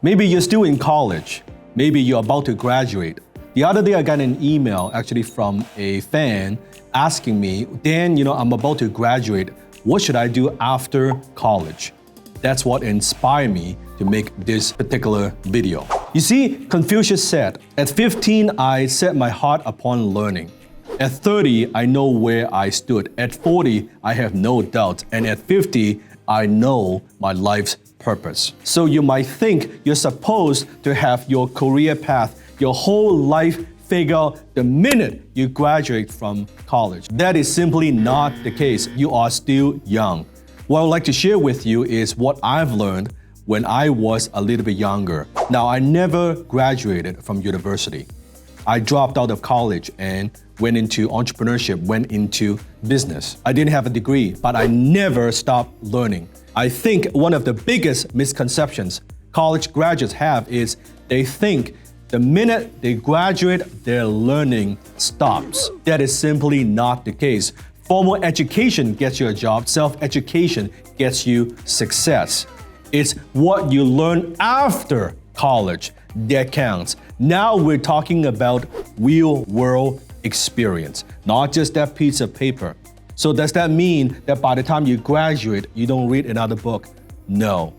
Maybe you're still in college. Maybe you're about to graduate. The other day I got an email actually from a fan asking me, Dan, I'm about to graduate. What should I do after college? That's what inspired me to make this particular video. You see, Confucius said, at 15, I set my heart upon learning. At 30, I know where I stood. At 40, I have no doubt. And at 50, I know my life's purpose. So you might think you're supposed to have your career path, your whole life figured out the minute you graduate from college. That is simply not the case. You are still young. What I would like to share with you is what I've learned when I was a little bit younger. Now, I never graduated from university. I dropped out of college and went into entrepreneurship, went into business. I didn't have a degree, but I never stopped learning. I think one of the biggest misconceptions college graduates have is they think the minute they graduate, their learning stops. That is simply not the case. Formal education gets you a job, self-education gets you success. It's what you learn after college that counts. Now we're talking about real-world experience, not just that piece of paper. So does that mean that by the time you graduate, you don't read another book? No.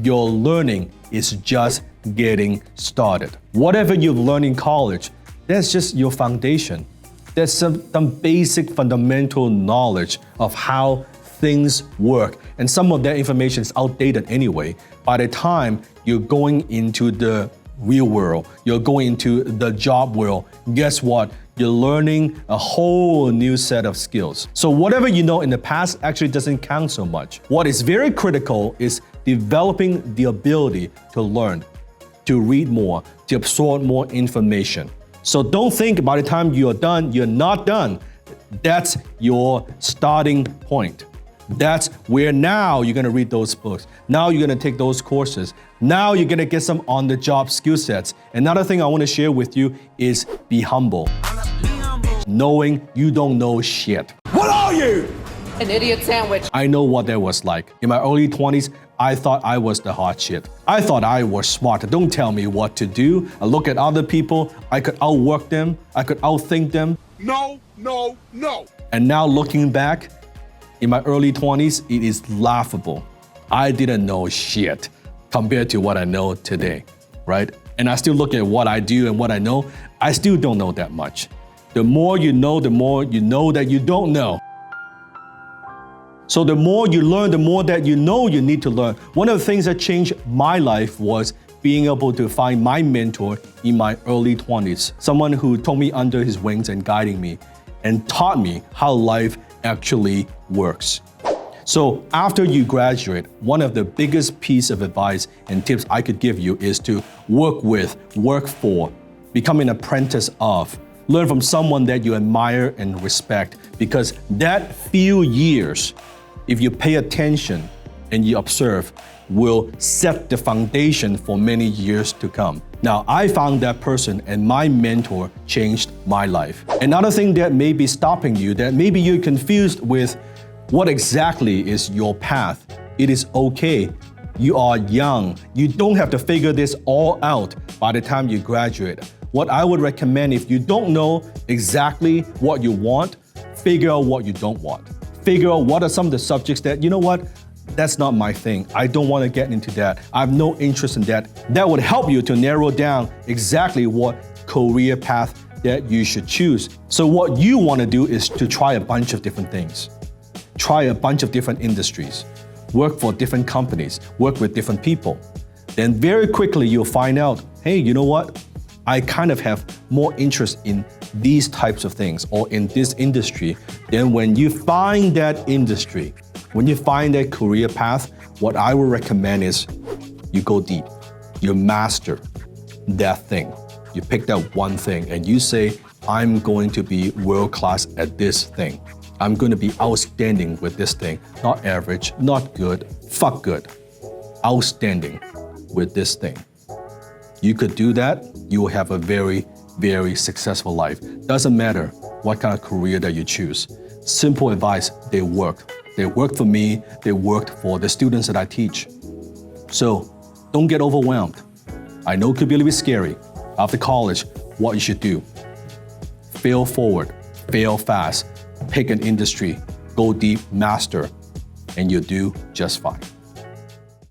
Your learning is just getting started. Whatever you've learned in college, that's just your foundation. There's some basic fundamental knowledge of how things work. And some of that information is outdated anyway. By the time you're going into the real world, you're going into the job world, guess what? You're learning a whole new set of skills. So whatever you know in the past actually doesn't count so much. What is very critical is developing the ability to learn, to read more, to absorb more information. So don't think by the time you're done, you're not done. That's your starting point. That's where now you're gonna read those books. Now you're gonna take those courses. Now you're gonna get some on-the-job skill sets. Another thing I wanna share with you is be humble. Knowing you don't know shit. What are you? An idiot sandwich. I know what that was like. In my early 20s, I thought I was the hot shit. I thought I was smart. Don't tell me what to do. I look at other people. I could outwork them. I could outthink them. No. And now looking back, in my early 20s, it is laughable. I didn't know shit compared to what I know today, right? And I still look at what I do and what I know. I still don't know that much. The more you know, the more you know that you don't know. So the more you learn, the more that you know you need to learn. One of the things that changed my life was being able to find my mentor in my early 20s. Someone who took me under his wings and guiding me and taught me how life actually works. So after you graduate, one of the biggest piece of advice and tips I could give you is to work with, work for, become an apprentice of, learn from someone that you admire and respect, because that few years, if you pay attention and you observe, will set the foundation for many years to come. Now, I found that person and my mentor changed my life. Another thing that may be stopping you, that maybe you're confused with what exactly is your path. It is okay. You are young. You don't have to figure this all out by the time you graduate. What I would recommend, if you don't know exactly what you want, figure out what you don't want. Figure out what are some of the subjects that, that's not my thing. I don't want to get into that. I have no interest in that. That would help you to narrow down exactly what career path that you should choose. So what you want to do is to try a bunch of different things. Try a bunch of different industries. Work for different companies. Work with different people. Then very quickly you'll find out, hey, you know what? I kind of have more interest in these types of things or in this industry. Then when you find that industry, when you find that career path, what I would recommend is you go deep. You master that thing. You pick that one thing and you say, I'm going to be world-class at this thing. I'm going to be outstanding with this thing. Not average, not good, fuck good. Outstanding with this thing. You could do that, you will have a very, very successful life. Doesn't matter what kind of career that you choose. Simple advice, they work. They worked for me, they worked for the students that I teach. So don't get overwhelmed. I know it could be a little bit scary. After college, what you should do. Fail forward, fail fast, pick an industry, go deep, master, and you'll do just fine.